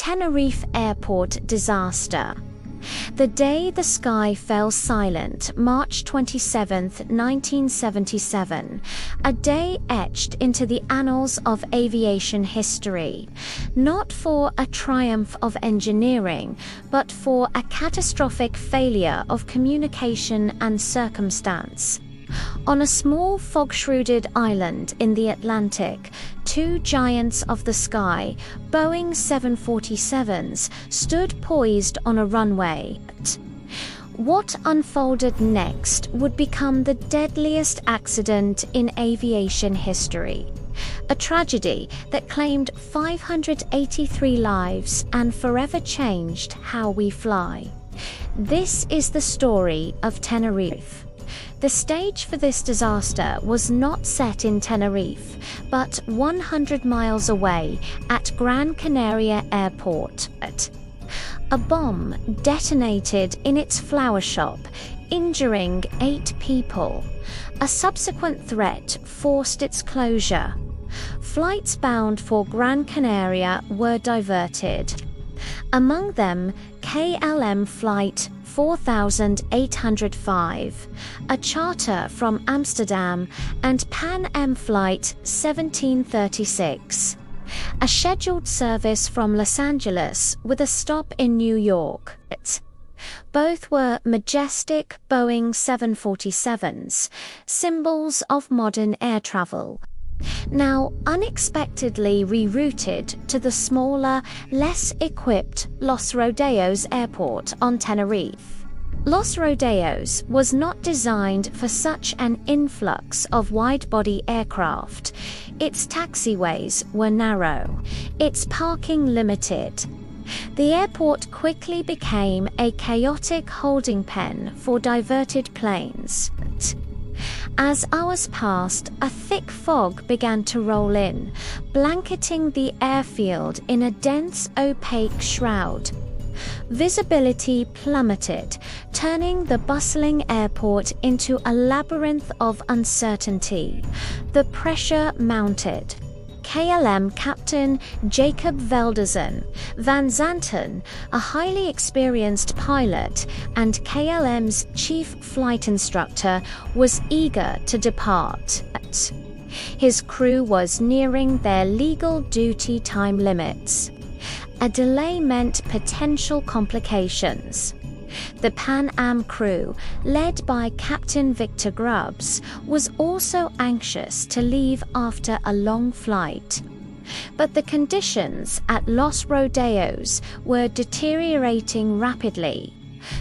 Tenerife airport disaster. The day the sky fell silent, March 27, 1977, a day etched into the annals of aviation history, not for a triumph of engineering, but for a catastrophic failure of communication and circumstance. On a small fog-shrouded island in the Atlantic, two giants of the sky, Boeing 747s, stood poised on a runway. What unfolded next would become the deadliest accident in aviation history. A tragedy that claimed 583 lives and forever changed how we fly. This is the story of Tenerife. The stage for this disaster was not set in Tenerife, but 100 miles away at Gran Canaria Airport. A bomb detonated in its flower shop, injuring 8 people. A subsequent threat forced its closure. Flights bound for Gran Canaria were diverted. Among them, KLM Flight 4805, a charter from Amsterdam, and Pan Am Flight 1736, a scheduled service from Los Angeles with a stop in New York. Both were majestic Boeing 747s, symbols of modern air travel, now unexpectedly rerouted to the smaller, less equipped Los Rodeos airport on Tenerife. Los Rodeos was not designed for such an influx of wide-body aircraft. Its taxiways were narrow, its parking limited. The airport quickly became a chaotic holding pen for diverted planes. As hours passed, a thick fog began to roll in, blanketing the airfield in a dense, opaque shroud. Visibility plummeted, turning the bustling airport into a labyrinth of uncertainty. The pressure mounted. KLM Captain Jacob Van Zanten, a highly experienced pilot and KLM's chief flight instructor, was eager to depart. His crew was nearing their legal duty time limits. A delay meant potential complications. The Pan Am crew, led by Captain Victor Grubbs, was also anxious to leave after a long flight. But the conditions at Los Rodeos were deteriorating rapidly.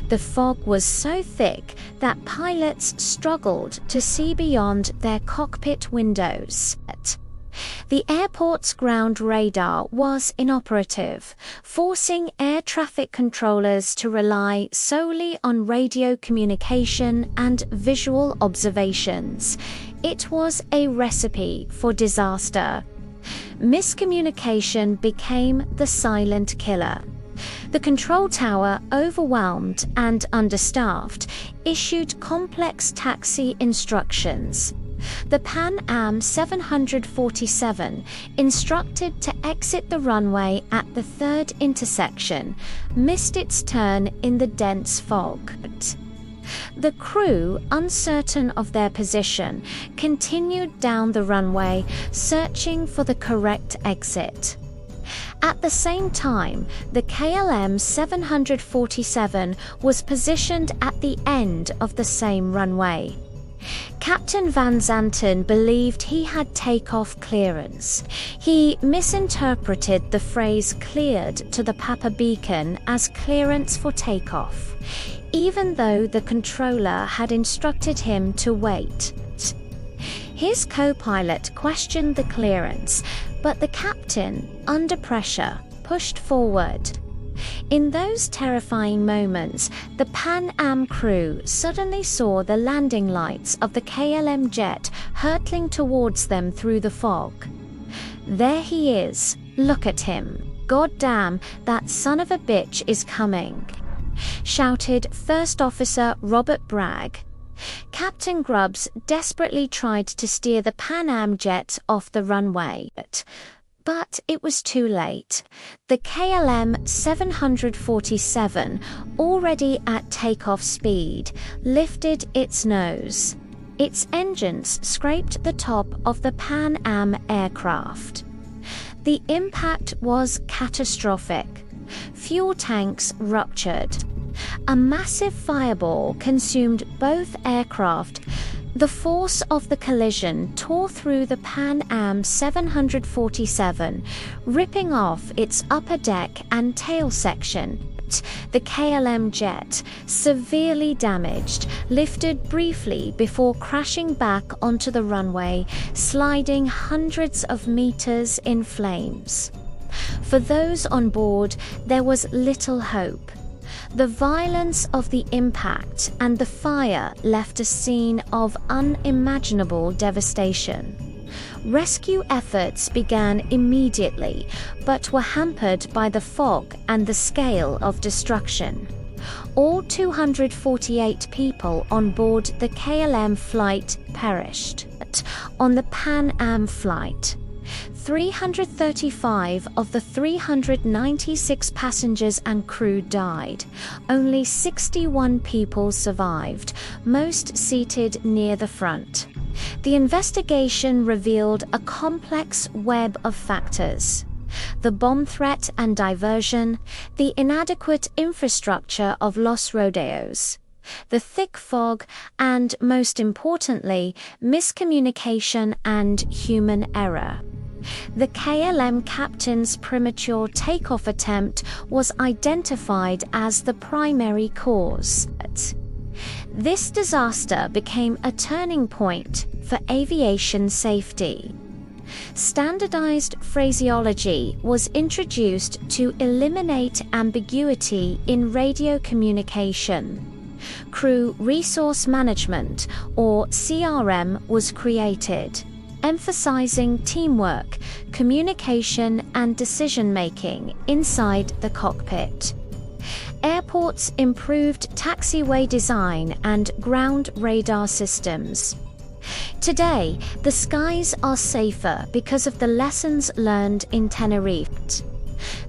The fog was so thick that pilots struggled to see beyond their cockpit windows. The airport's ground radar was inoperative, forcing air traffic controllers to rely solely on radio communication and visual observations. It was a recipe for disaster. Miscommunication became the silent killer. The control tower, overwhelmed and understaffed, issued complex taxi instructions. The Pan Am 747, instructed to exit the runway at the third intersection, missed its turn in the dense fog. The crew, uncertain of their position, continued down the runway, searching for the correct exit. At the same time, the KLM 747 was positioned at the end of the same runway. Captain Van Zanten believed he had takeoff clearance. He misinterpreted the phrase "cleared" to the Papa beacon as clearance for takeoff, even though the controller had instructed him to wait. His co-pilot questioned the clearance, but the captain, under pressure, pushed forward. In those terrifying moments, the Pan Am crew suddenly saw the landing lights of the KLM jet hurtling towards them through the fog. "There he is. Look at him. God damn, that son of a bitch is coming," shouted First Officer Robert Bragg. Captain Grubbs desperately tried to steer the Pan Am jet off the runway, But it was too late. The KLM 747, already at takeoff speed, lifted its nose. Its engines scraped the top of the Pan Am aircraft. The impact was catastrophic. Fuel tanks ruptured. A massive fireball consumed both aircraft. The force of the collision tore through the Pan Am 747, ripping off its upper deck and tail section. The KLM jet, severely damaged, lifted briefly before crashing back onto the runway, sliding hundreds of meters in flames. For those on board, there was little hope. The violence of the impact and the fire left a scene of unimaginable devastation. Rescue efforts began immediately, but were hampered by the fog and the scale of destruction. All 248 people on board the KLM flight perished. On the Pan Am flight, 335 of the 396 passengers and crew died. Only 61 people survived, most seated near the front. The investigation revealed a complex web of factors: the bomb threat and diversion, the inadequate infrastructure of Los Rodeos, the thick fog, and, most importantly, miscommunication and human error. The KLM captain's premature takeoff attempt was identified as the primary cause. This disaster became a turning point for aviation safety. Standardized phraseology was introduced to eliminate ambiguity in radio communication. Crew Resource Management, or CRM, was created, emphasizing teamwork, communication, and decision-making inside the cockpit. Airports improved taxiway design and ground radar systems. Today, the skies are safer because of the lessons learned in Tenerife.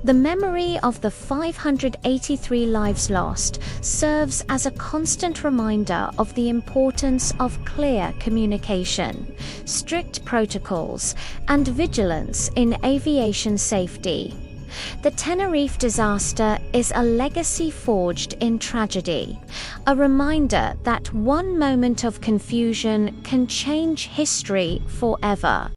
The memory of the 583 lives lost serves as a constant reminder of the importance of clear communication, strict protocols, and vigilance in aviation safety. The Tenerife disaster is a legacy forged in tragedy, a reminder that one moment of confusion can change history forever.